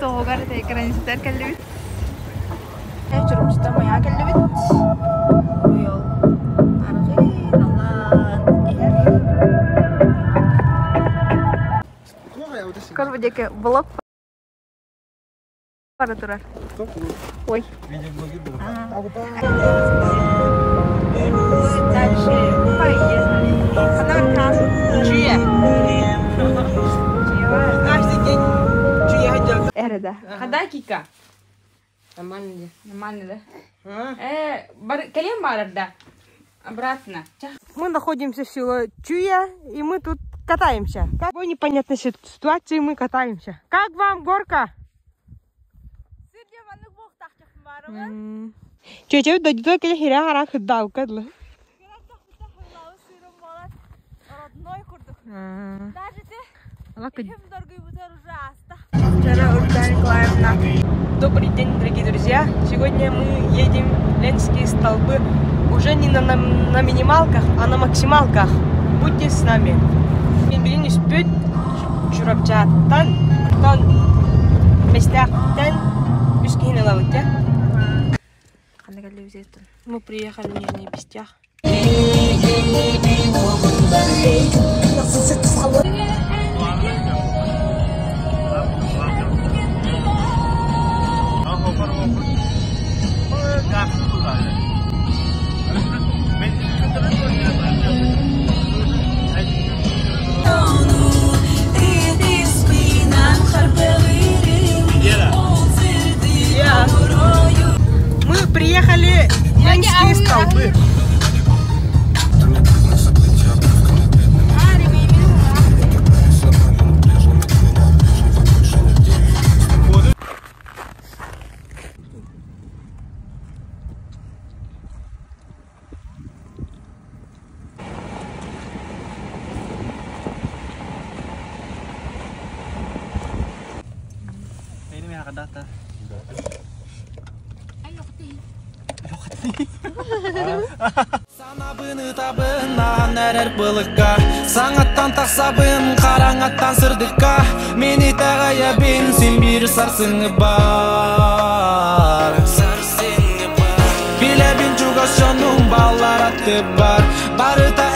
тоғығар экранистер кәлі бит. Жүрімшіті мая кәлі бит. Ойол. Арғы, алан, Көрбедекі блог бары тұрар. Ой. Дальше поездили. Канал Чуя. Каждый день Чуя ходил. Әреді. Когда Кика? Нормально. Нормально, да? Колен барар, да? Обратно. Мы находимся в селе Чуя, и мы тут катаемся. В какой непонятной ситуации мы катаемся. Как вам горка? Чечев дойдет к хире харак дал кадлы. Добрый день, дорогие друзья! Сегодня мы едем в Ленинские столбы уже не на минималках, а на максималках. Будьте с нами. Билин спит чурапчаттан, тон местяхтан, бюскин лавытя. Мы приехали в Нижний Пестях. Мы приехали в Ленинские столбы. Sanabını tabından erer bılıkka Sanattan taksabın karanattan sırdıkka Meni tağaya bensin bir sarsını bar Bile bin çuga şonun ballar attı bar Barıta